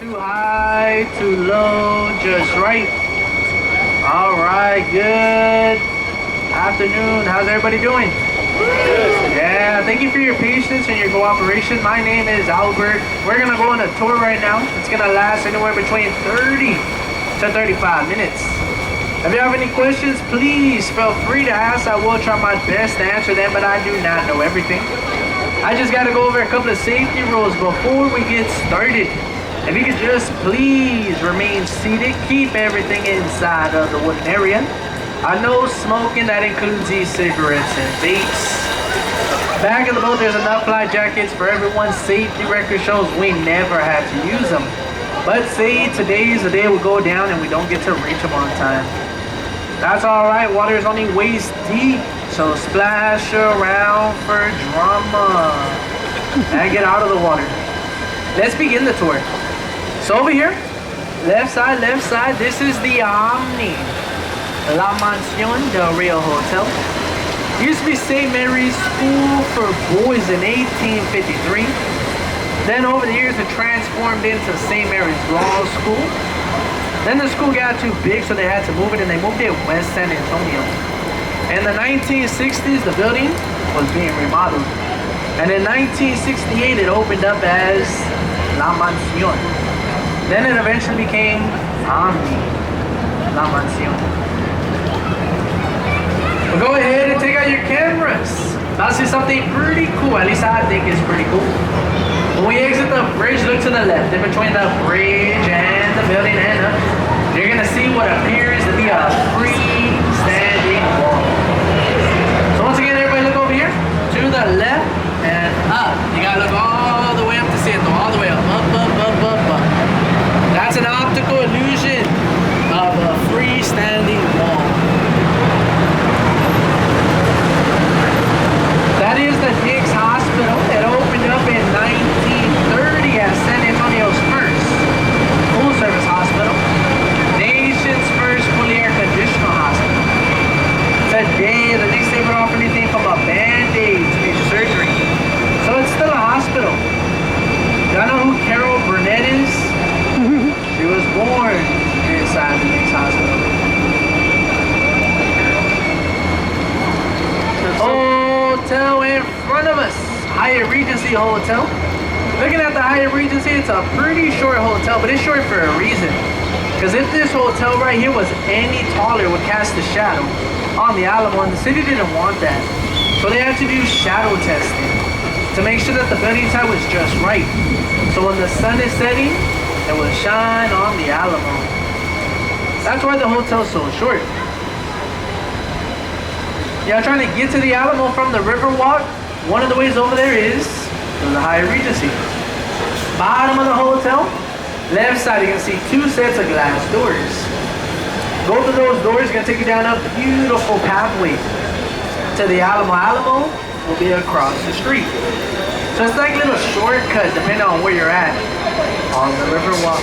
Too high, too low, just right. All right, good afternoon. How's everybody doing? Yeah, thank you for your patience and your cooperation. My name is Albert. We're gonna go on a tour right now. It's gonna last anywhere between 30 to 35 minutes. If you have any questions, please feel free to ask. I will try my best to answer them, but I do not know everything. I just gotta go over a couple of safety rules before we get started. If you could just please remain seated, keep everything inside of the wooden area. No smoking, that includes e-cigarettes and vapes. Back of the boat, there's enough life jackets for everyone. Safety record shows we never had to use them. But say today's the day we go down and we don't get to reach them on time. That's alright, water is only waist deep, so splash around for drama. And get out of the water. Let's begin the tour. So over here, left side, this is the Omni. La Mansión del Rio Hotel. Used to be St. Mary's School for Boys in 1853. Then over the years it transformed into St. Mary's Law School. Then the school got too big, so they had to move it, and they moved it west San Antonio. In the 1960s, the building was being remodeled. And in 1968, it opened up as La Mansión. Then it eventually became Omni La Mansión. Well, go ahead and take out your cameras. Now see something pretty cool, at least I think it's pretty cool. When we exit the bridge, look to the left. In between the bridge and the building and up, you're gonna see what appears to be a freestanding wall. So once again, everybody look over here, to the left and up. You gotta look all the way up to see it, all the way up, up. That's an optical illusion of a freestanding wall. That is the Tex Hospital that opened up in 1930 as San Antonio's first full-service hospital, nation's first fully air-conditioned hospital. Today, the next day would offer anything from a band-aid to major surgery. So it's still a hospital. Y'all know who Carol Burnett is? She was born inside the Tex Hospital. Hotel in front of us, Hyatt Regency Hotel. Looking at the Hyatt Regency, it's a pretty short hotel, but it's short for a reason. Because if this hotel right here was any taller, it would cast a shadow on the Alamo, and the city didn't want that. So they had to do shadow testing to make sure that the building height was just right. So when the sun is setting, it will shine on the Alamo. That's why the hotel's so short. Y'all trying to get to the Alamo from the Riverwalk? One of the ways over there is through the Hyatt Regency. Bottom of the hotel, left side, you can see two sets of glass doors. Both of those doors are gonna take you down a beautiful pathway to the Alamo. Alamo will be across the street. So it's like a little shortcut depending on where you're at on the Riverwalk.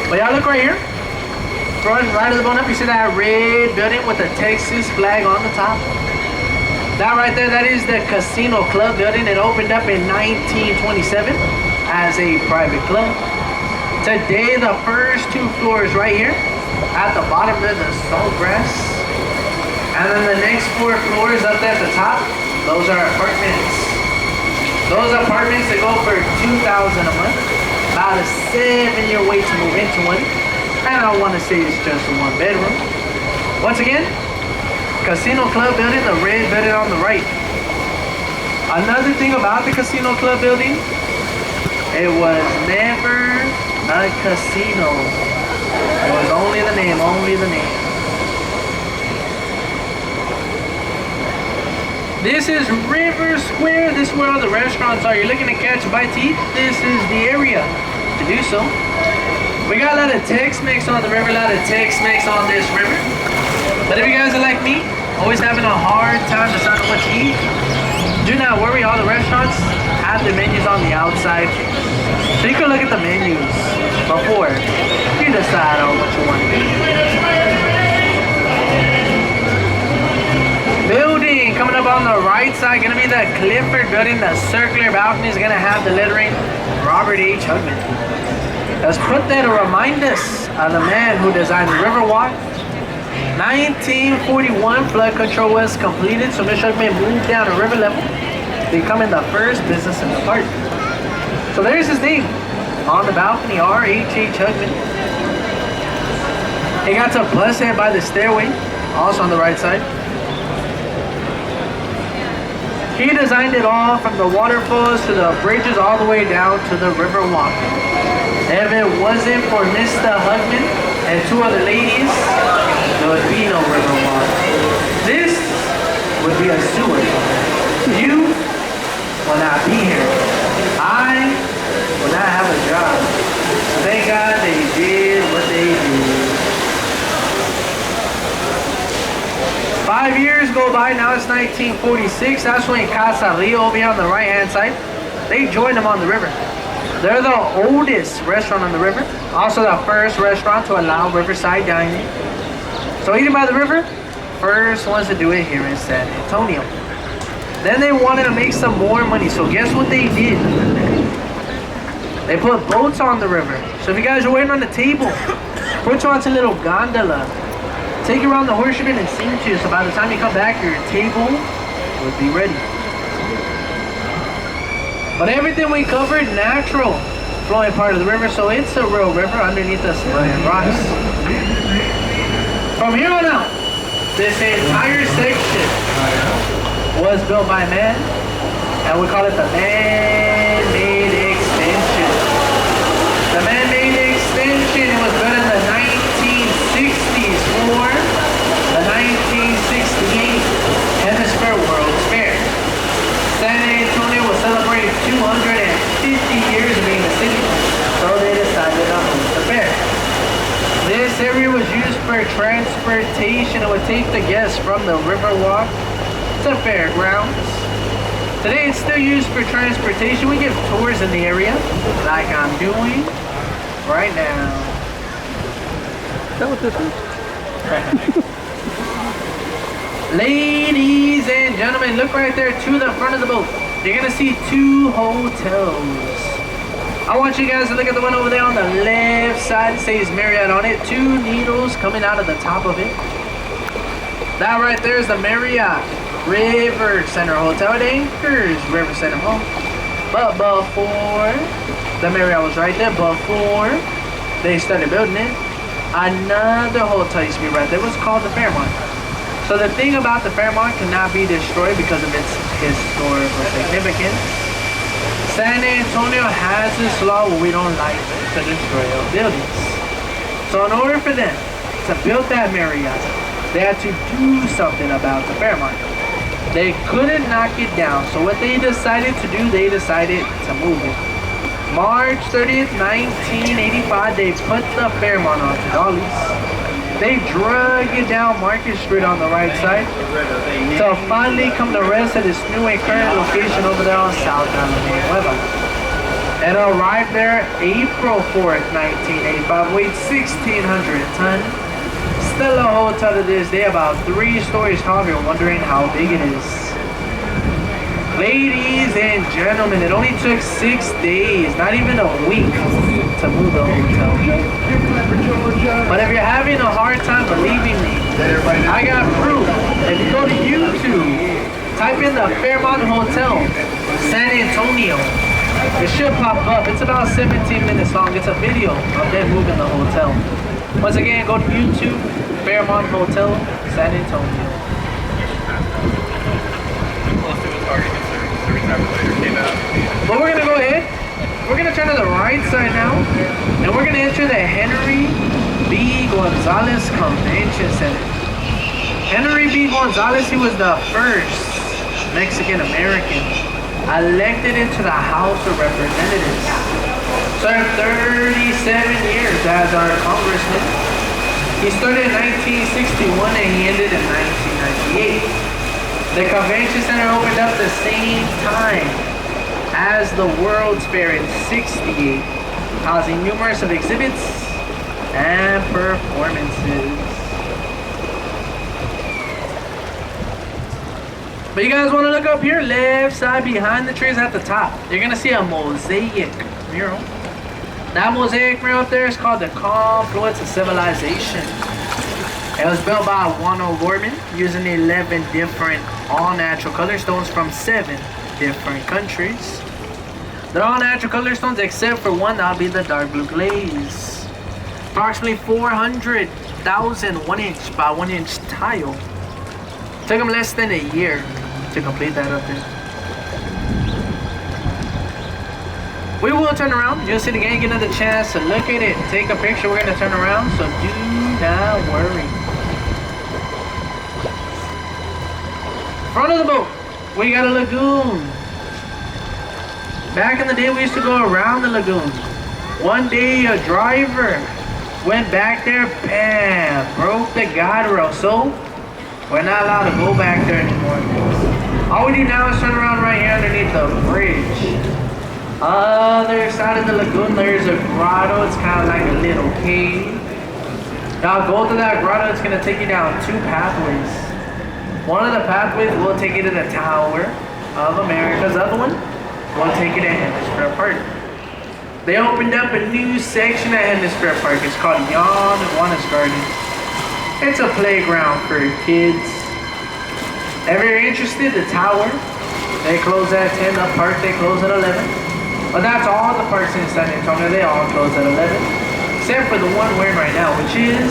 But y'all look right here. Front right of the bone up, you see that red building with the Texas flag on the top? That right there, that is the Casino Club building. It opened up in 1927 as a private club. Today, the first two floors right here, at the bottom there's the salt grass. And then the next 4 floors up there at the top, those are apartments. Those apartments, they go for $2,000 a month. About a 7-year wait to move into one. And I want to say it's just a 1 bedroom. Once again, Casino Club building, the red building on the right. Another thing about the Casino Club building, it was never a casino. It was only the name, only the name. This is River Square. This is where all the restaurants are. You're looking to catch a bite to eat. This is the area to do so. We got a lot of Tex-Mex on the river, a lot of Tex-Mex on this river. But if you guys are like me, always having a hard time deciding what to eat, do not worry, all the restaurants have their menus on the outside. So you can look at the menus before you decide on what you want to eat. Building coming up on the right. right side, gonna be the Clifford building. The circular balcony is gonna have the lettering Robert H. Hugman. Let's put that to remind us of the man who designed Riverwalk. 1941, flood control was completed, so Mr. Hugman moved down to river level, becoming the first business in the park. So there's his name on the balcony, R.H.H. Hugman. He got to bus in by the stairway, also on the right side. He designed it all from the waterfalls to the bridges all the way down to the Riverwalk. If it wasn't for Mr. Hugman and two other ladies, there would be no Riverwalk. This would be a sewer. You will not be here. I will not have a job. Thank God they did what they did. 5 years go by, now it's 1946. That's when Casa Rio over here on the right hand side, they joined them on the river. They're the oldest restaurant on the river. Also the first restaurant to allow riverside dining. So eating by the river, first ones to do it here in San Antonio. Then they wanted to make some more money, so guess what they did? They put boats on the river. So if you guys are waiting on the table, put you onto a little gondola. Take you around the horseshoe and sing to you, so by the time you come back, your table would be ready. But everything we covered, natural flowing part of the river, so it's a real river underneath us rocks. From here on out, this entire section was built by man, and we call it the man-made extension. The man-made extension was built in the 1960s for the 1968 Hemisphere World's Fair. San Antonio will celebrate 250 years of being a city, so they decided to host the fair. This area was used for transportation. It would take the guests from the Riverwalk to fairgrounds. Today it's still used for transportation. We give tours in the area, like I'm doing right now. Is that what this is? Ladies and gentlemen, look right there to the front of the boat. You're gonna see two hotels. I want you guys to look at the one over there on the left side. It says Marriott on it. Two needles coming out of the top of it. That right there is the Marriott River Center Hotel. It anchors River Center Home. But before the Marriott was right there, before they started building it, another hotel used to be right there. It was called the Fairmont. So the thing about the Fairmont cannot be destroyed because of its historical significance. San Antonio has this law where we don't like to destroy our buildings. So in order for them to build that Marriott, they had to do something about the Fairmont. They couldn't knock it down. So what they decided to do, they decided to move it. March 30th, 1985, they put the Fairmont onto dollies. They drug it down Market Street on the right side to finally come to rest at its new and current location over there on South Alameda. It arrived there April 4th, 1985, weighed 1,600 tons. Still a hotel to this day, about 3 stories tall. You're wondering how big it is. Ladies and gentlemen, it only took 6 days, not even a week, to move the hotel. But if you're having a hard time believing me, I got proof. If you go to YouTube, type in the Fairmont Hotel, San Antonio, it should pop up. It's about 17 minutes long. It's a video of them moving the hotel. Once again, go to YouTube, Fairmont Hotel, San Antonio. But we're gonna go ahead. We're gonna turn to the right side now, and we're gonna enter the Henry B. Gonzalez Convention Center. Henry B. Gonzalez, he was the first Mexican-American elected into the House of Representatives. Served 37 years as our congressman. He started in 1961 and he ended in 1998. The convention center opened up the same time as the World's Fair in '68, housing numerous of exhibits and performances. But you guys want to look up here, left side behind the trees at the top. You're gonna see a mosaic mural. That mosaic mural up there is called the Confluence of Civilization. It was built by one O'Gorman using 11 different all-natural color stones from 7 different countries. They're all natural color stones except for one, that'll be the dark blue glaze. Approximately 400,000 1-inch by 1-inch tile. Took them less than a year to complete that up there. We will turn around. You'll see the gang get another chance to look at it, take a picture. We're gonna turn around, so do not worry. Front of the boat, we got a lagoon. Back in the day, we used to go around the lagoon. One day, a driver went back there, bam, broke the guide rail. So we're not allowed to go back there anymore. All we do now is turn around right here underneath the bridge. Other side of the lagoon, there's a grotto. It's kind of like a little cave. Now go to that grotto. It's gonna take you down 2 pathways. One of the pathways will take you to the Tower of America. The other one will take you to Hemisphere Park. They opened up a new section at Hemisphere Park. It's called Jan Juana's Garden. It's a playground for kids. If you're interested, the Tower, they close at 10. The park, they close at 11. But that's all the parks in San Antonio. They all close at 11. Except for the one we're in right now, which is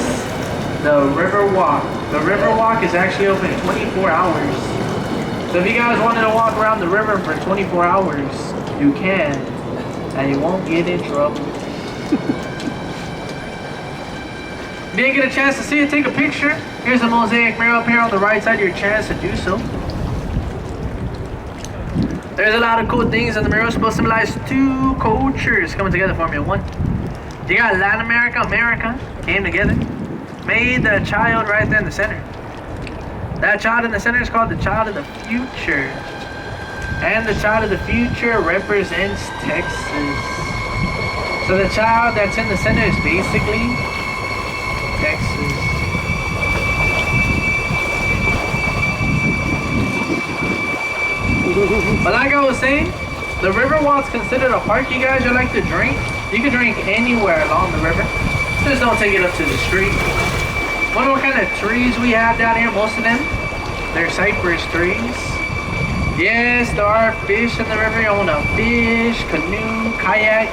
the Riverwalk. The Riverwalk is actually open 24 hours. So if you guys wanted to walk around the river for 24 hours, you can. And you won't get in trouble. If you didn't get a chance to see it, take a picture. Here's a mosaic mural up here on the right side, your chance to do so. There's a lot of cool things in the mural. Supposed to symbolize 2 cultures coming together, forming one. You got Latin America, America came together. Made the child right there in the center. That child in the center is called the child of the future. And the child of the future represents Texas. So the child that's in the center is basically Texas. But like I was saying, the Riverwalk's considered a park. You guys would like to drink, you can drink anywhere along the river. Just don't take it up to the street. Wonder what kind of trees we have down here. Most of them, they're cypress trees. Yes, there are fish in the river. You want a fish, canoe, kayak.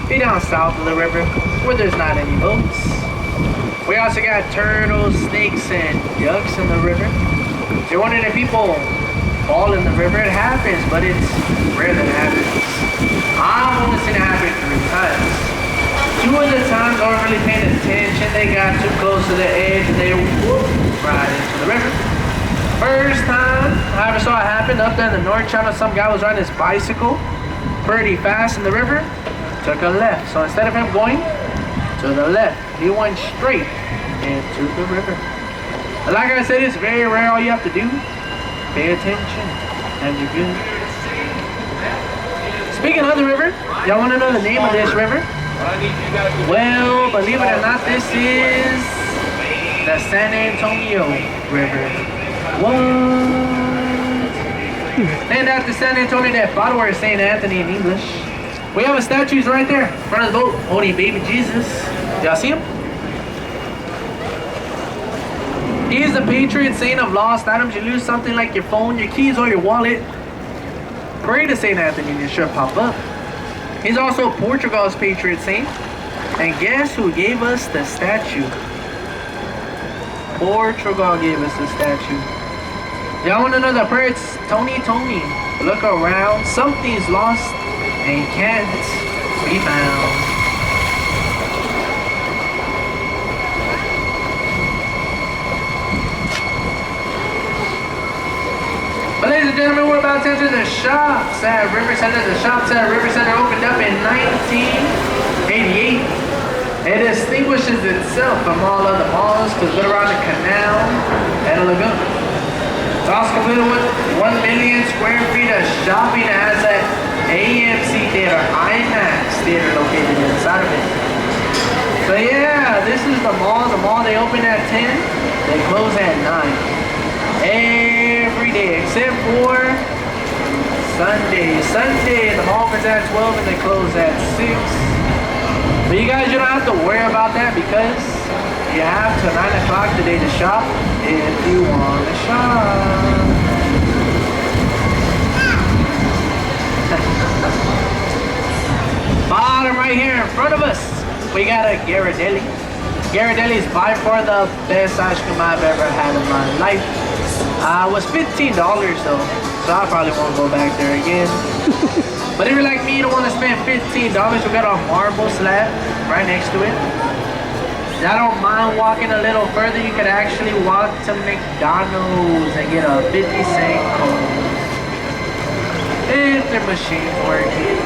Be down south of the river where there's not any boats. We also got turtles, snakes, and ducks in the river. If you're wondering if people fall in the river, it happens, but it's rare that it happens. I've only seen it happen 3 times. 2 of the times I wasn't really paying attention. They got too close to the edge and they whoop right into the river. First time I ever saw it happen up there in the North Channel, some guy was riding his bicycle pretty fast in the river, took a left. So instead of him going to the left, he went straight into the river. And like I said, it's very rare. All you have to do, pay attention, and you're good. Speaking of the river, y'all want to know the name of this river? Well, believe it or not, this is the San Antonio River. What? Named after San Antonio, that follower is St. Anthony in English. We have a statue right there in front of the boat holding baby Jesus. Y'all see him? He is the patron saint of lost items. You lose something like your phone, your keys, or your wallet, pray to St. Anthony and it should pop up. He's also Portugal's patron saint. And guess who gave us the statue? Portugal gave us the statue. Y'all want to know the prayer? It's Tony, Tony. Look around. Something's lost and can't be found. But ladies and gentlemen, we're about to enter the shops at River Center. The shops at River Center opened up in 1988. It distinguishes itself from all other malls because they're around the canal and the lagoon. It's also completed with 1 million square feet of shopping. It has an AMC theater, IMAX theater located inside of it. So yeah, this is the mall. The mall, they open at 10, they close at 9. Every every day except for Sunday. Sunday, the mall opens at 12 and they close at 6. But you guys, you don't have to worry about that because you have till 9 o'clock today to shop if you want to shop. Bottom right here in front of us, we got a Ghirardelli. Ghirardelli is by far the best ice cream I've ever had in my life. It was $15 though, so I probably won't go back there again. But if you're like me, you don't want to spend $15, we got a marble slab right next to it. I don't mind walking a little further. You could actually walk to McDonald's and get a 50-cent Coke. If their machine's working.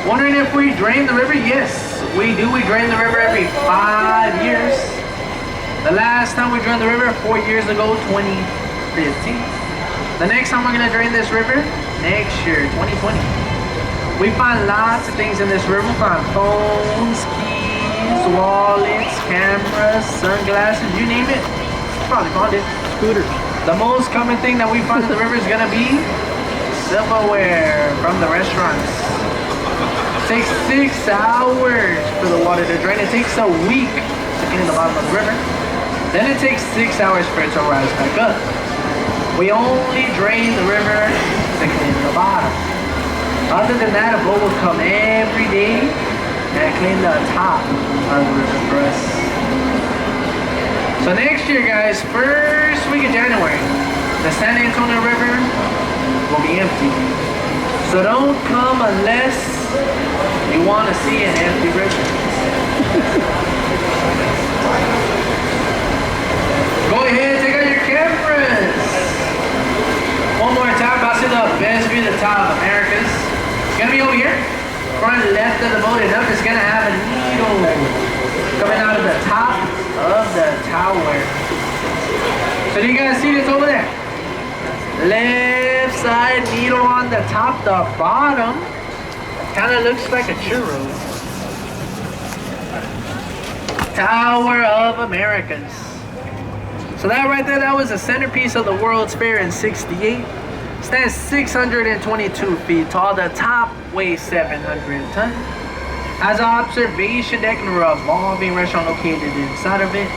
Wondering if we drain the river? Yes, we do. We drain the river every 5 years. The last time we drained the river, 4 years ago, 2015. The next time we're gonna drain this river, next year, 2020. We find lots of things in this river. We find phones, keys, wallets, cameras, sunglasses, you name it. Probably found it. Scooters. The most common thing that we find in the river is gonna be silverware from the restaurants. It takes 6 hours for the water to drain. It takes a week to clean the bottom of the river. Then it takes 6 hours for it to rise back up. We only drain the river to clean the bottom. Other than that, a boat will come every day and clean the top of the river for us. So next year, guys, first week of January, the San Antonio River will be empty. So don't come unless you want to see an empty river. Go ahead, take out your cameras. One more time, I'll see the best view of the top of Americas. It's gonna be over here, front left of the boat, and up it's gonna have a needle coming out of the top of the tower. So do you guys see this over there? Left side needle on the top, the bottom kind of looks like a churro. Tower of Americas. So that right there, that was the centerpiece of the World's Fair in '68. Stands 622 feet tall. The top weighs 700 tons. Has an observation deck and a revolving restaurant located inside of it.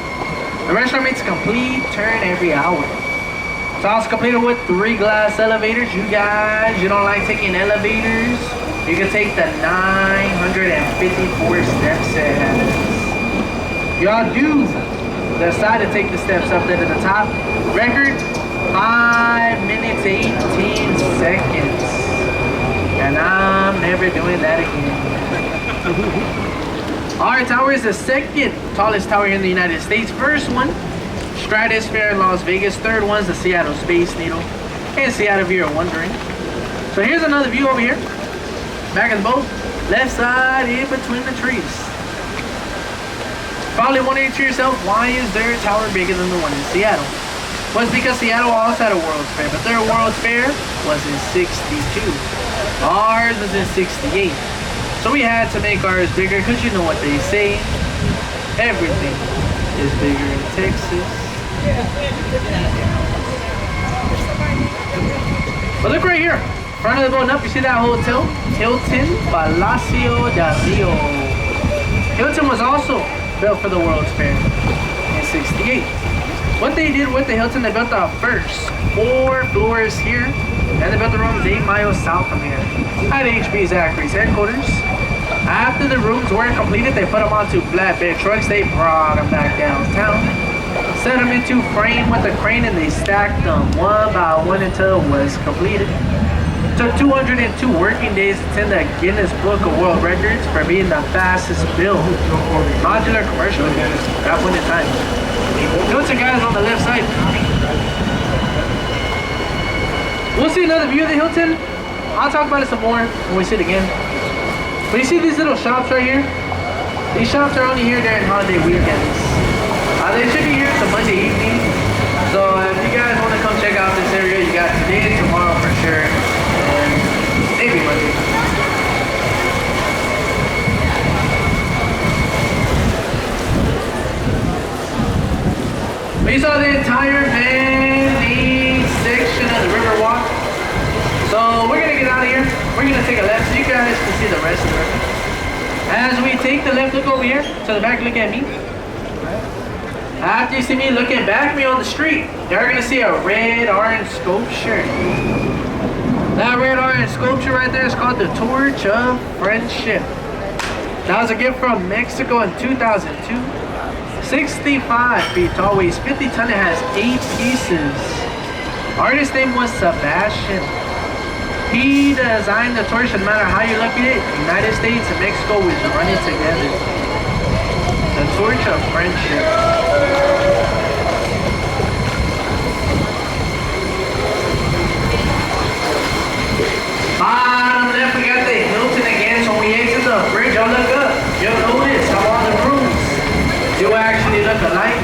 The restaurant makes a complete turn every hour. It's also completed with 3 glass elevators. You guys, you don't like taking elevators? You can take the 954 steps it has. Y'all do decide to take the steps up there to the top. Record 5 minutes 18 seconds. And I'm never doing that again. Our tower is the second tallest tower in the United States. First one, Stratosphere in Las Vegas. Third one's the Seattle Space Needle in Seattle, if you're wondering. So here's another view over here. Back in the boat, left side in between the trees. Probably wondering to yourself, why is their tower bigger than the one in Seattle? Well, it's because Seattle also had a World's Fair, but their World's Fair was in '62. Ours was in '68. So we had to make ours bigger, because you know what they say, everything is bigger in Texas. But look right here, front of the boat up, you see that hotel? Hilton Palacio del Rio. Hilton was also built for the World's Fair in '68. What they did with the Hilton, they built the first 4 floors here, and they built the rooms 8 miles south from here at HB Zachary's headquarters. After the rooms weren't completed, they put them onto flatbed trucks. They brought them back downtown, set them into frame with a crane, and they stacked them one by one until it was completed. It took 202 working days to attend the Guinness Book of World Records for being the fastest built modular commercial at that point in time. Hilton, guys, on the left side. We'll see another view of the Hilton. I'll talk about it some more when we see it again. But you see these little shops right here? These shops are only here during holiday weekends. They should be here till Monday evening. So if you guys want to come check out this area, you got today and tomorrow for sure. And maybe Monday. We saw the entire main section of the Riverwalk. So we're gonna get out of here. We're gonna take a left so you guys can see the rest of the river. As we take the left, look over here. To the back, look at me. After you see me looking back me on the street, you're gonna see a red orange sculpture. That red orange sculpture right there is called the Torch of Friendship. That was a gift from Mexico in 2002. 65 feet tall, weighs 50 tons, it has 8 pieces. Artist's name was Sebastian. He designed the torch, no matter how you look at it, the United States and Mexico was running together. The Torch of Friendship. Bottom left, we got the Hilton again, so when we exit the bridge, y'all look up. You'll notice how all the rooms do actually look alike.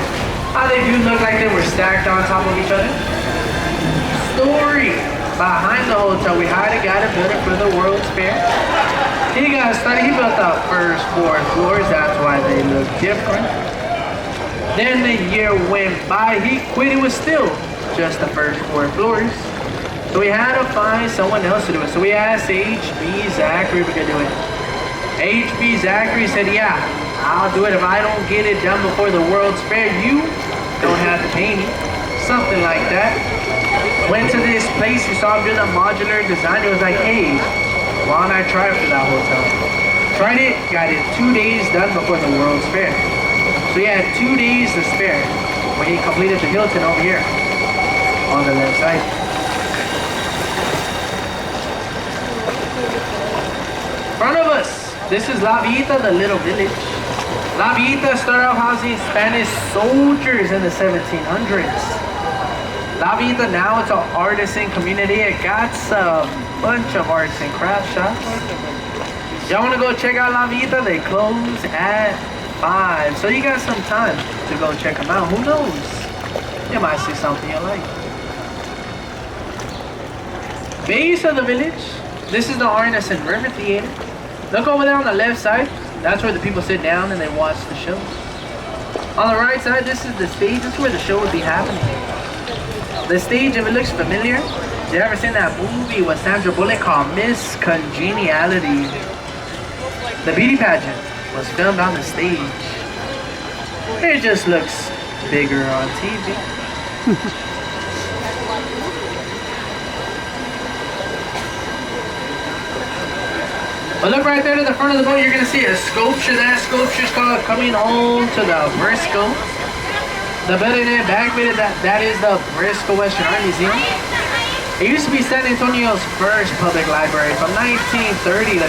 How they do look like they were stacked on top of each other. Story behind the hotel, we hired a guy to build it for the World's Fair. He got started, he built the first 4 floors, that's why they look different. Then the year went by, he quit, it was still just the first 4 floors. So we had to find someone else to do it. So we asked H.B. Zachary if we could do it. H.B. Zachary said, yeah, I'll do it if I don't get it done before the World's Fair. You don't have to pay me. Something like that. Went to this place, you saw him do the modular design. It was like, hey, why don't I try it for that hotel? Tried it, got it 2 days done before the World's Fair. So he had 2 days to spare when he completed the Hilton over here on the left side. Front of us, this is La Villita, the little village. La Villita started off housing Spanish soldiers in the 1700s. La Villita now it's an artisan community. It got a bunch of arts and craft shops. Y'all want to go check out La Villita? They close at 5, so you got some time to go check them out. Who knows? You might see something you like. Base of the village. This is the Arneson River Theater. Look over there on the left side. That's where the people sit down and they watch the show. On the right side, this is the stage. This is where the show would be happening. The stage, if it looks familiar, you ever seen that movie with Sandra Bullock called Miss Congeniality? The beauty pageant was filmed on the stage. It just looks bigger on TV. But look right there to the front of the boat, you're going to see a sculpture. That sculpture's called Coming Home to the Briscoe. The building in back bit of that is the Briscoe Western Art Museum. It used to be San Antonio's first public library from 1930 to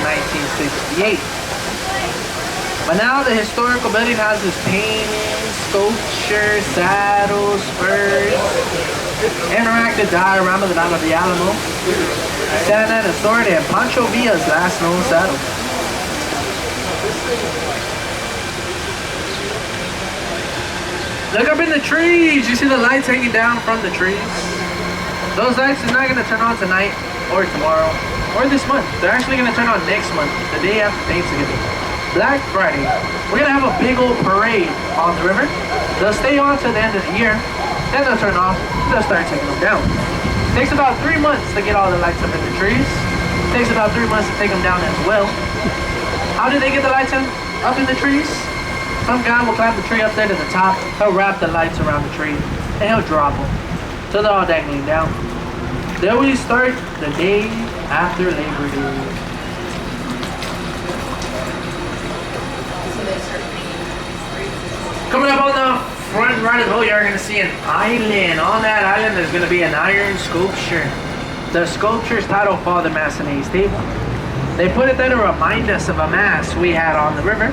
1968. But now the historical building houses paintings, sculptures, saddles, spurs, interactive diorama of the Battle of the Alamo, Santa Ana Sword, and Pancho Villa's last known saddle. Look up in the trees. You see the lights hanging down from the trees? Those lights are not going to turn on tonight or tomorrow or this month. They're actually going to turn on next month, the day after Thanksgiving. Black Friday. We're going to have a big old parade on the river. They'll stay on to the end of the year. Then they'll turn off. They'll start taking them down. It takes about 3 months to get all the lights up in the trees. It takes about 3 months to take them down as well. How do they get the lights up in the trees? Some guy will climb the tree up there to the top. He'll wrap the lights around the tree and he'll drop them so they're all dangling down. They always start the day after Labor Day. Coming up on the front right of the boat, you're going to see an island. On that island, there's going to be an iron sculpture. The sculpture's titled Father Massenet's Table. They put it there to remind us of a mass we had on the river,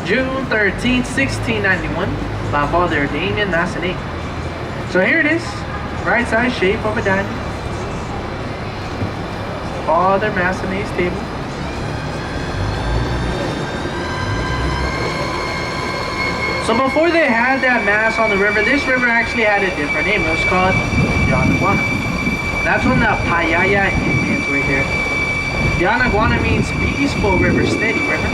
June 13th, 1691, by Father Damien Massenet. So here it is, right side shape of a diamond. Father Massenet's Table. So before they had that mass on the river, this river actually had a different name. It was called Yanaguana. That's when the Payaya Indians were here. Yanaguana means peaceful river, steady river.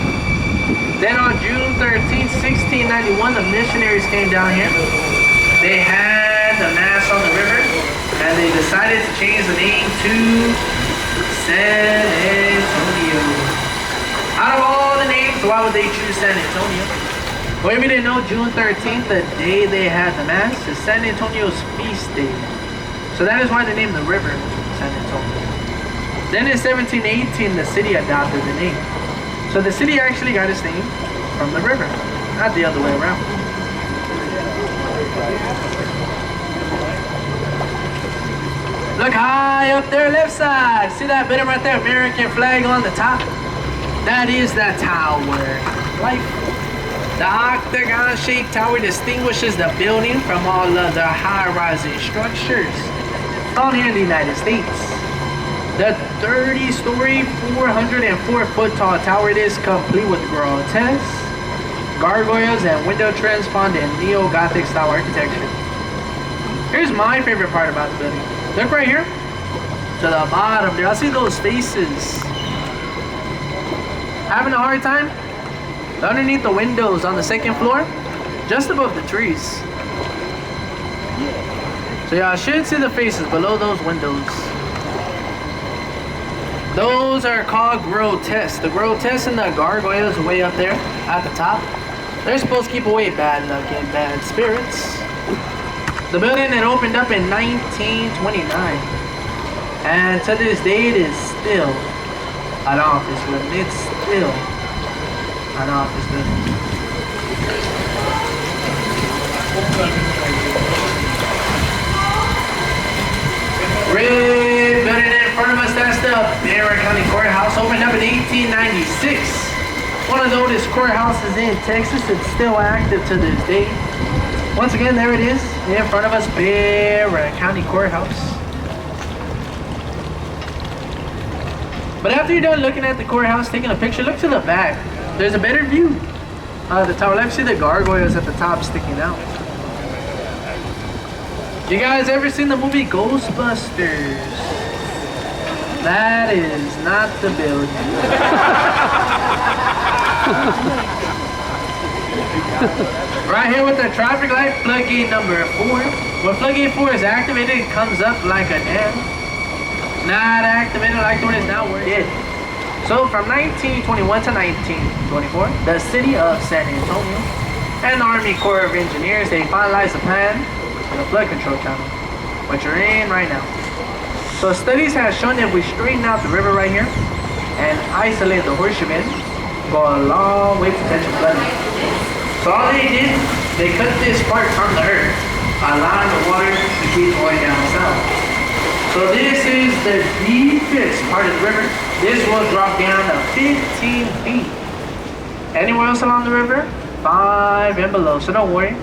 Then on June 13, 1691, the missionaries came down here. they had the mass on the river, and they decided to change the name to San Antonio. Out of all the names, why would they choose San Antonio? Well, if you didn't know, June 13th, the day they had the mass, is San Antonio's feast day. So that is why they named the river San Antonio. Then in 1718, the city adopted the name. So the city actually got its name from the river, not the other way around. Look high up there, left side. See that bit right there, American flag on the top? That is the tower. Like, the octagon-shaped tower distinguishes the building from all other high-rising structures found here in the United States. The 30-story, 404-foot tall tower is complete with grotesque gargoyles and window trims found in neo-Gothic style architecture. Here's my favorite part about the building. Look right here to the bottom there. I see those faces. Having a hard time? Underneath the windows on the second floor, just above the trees. So y'all should see the faces below those windows. Those are called grotesques. The grotesques and the gargoyles are way up there at the top. They're supposed to keep away bad luck and bad spirits. The building had opened up in 1929. And to this day, it is still an office building. It's still an office building. Red building in front of us, that's the Bear County Courthouse, opened up in 1896. One of the oldest courthouses in Texas. It's still active to this day. Once again, there it is in front of us, Bear County Courthouse. But after you're done looking at the courthouse, taking a picture, look to the back. There's a better view of the tower. Let's see the gargoyles at the top sticking out. You guys ever seen the movie Ghostbusters? That is not the building. Right here with the traffic light, floodgate number 4. When floodgate 4 is activated, it comes up like a dam. Not activated like the one is now, we're dead. So from 1921 to 1924, the city of San Antonio and the Army Corps of Engineers, they finalized a plan for the flood control channel, which you're in right now. So studies have shown that if we straighten out the river right here and isolate the horseshoe bend, go a long way to catch a flooding. So all they did, they cut this part from the earth, allowing the water to keep going down south. So this is the deepest part of the river. This will drop down to 15 feet. Anywhere else along the river, 5 and below. So don't worry,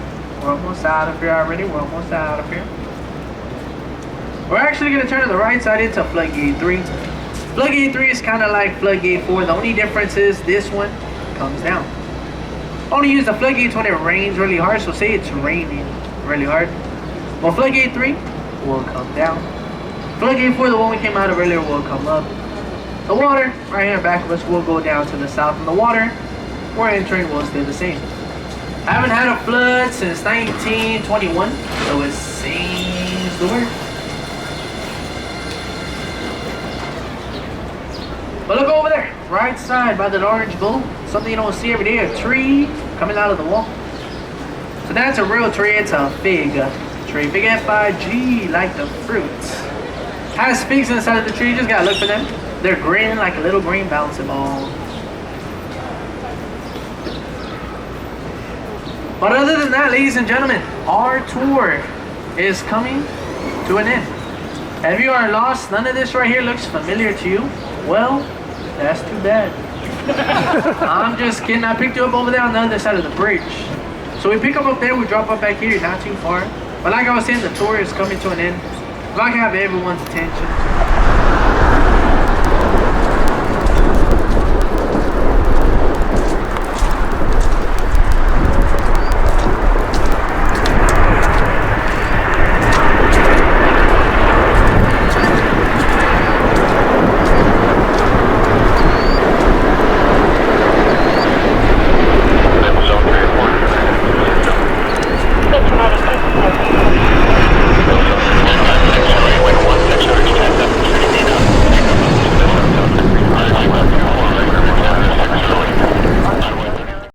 we're almost out of here already. We're almost out of here. We're actually going to turn to the right side into floodgate 3. Floodgate 3 is kind of like floodgate 4. The only difference is this one comes down. Only use the floodgates when it rains really hard. So say it's raining really hard. Well, floodgate 3 will come down. Floodgate 4, the one we came out of earlier, will come up. The water right here in back of us will go down to the south, and the water we're entering will stay the same. I haven't had a flood since 1921, so it seems to work. But look over there, right side by the orange bull. Something you don't see every day, a tree coming out of the wall. So that's a real tree, it's a fig tree. Big F-I-G, like the fruit. Has figs inside of the tree, you just gotta look for them. They're green like a little green bouncing ball. But other than that, ladies and gentlemen, our tour is coming to an end. If you are lost, none of this right here looks familiar to you, well, that's too bad. I'm just kidding. I picked you up over there on the other side of the bridge. So we pick up there, we drop up back here, not too far. But like I was saying, the tour is coming to an end. If I can have everyone's attention.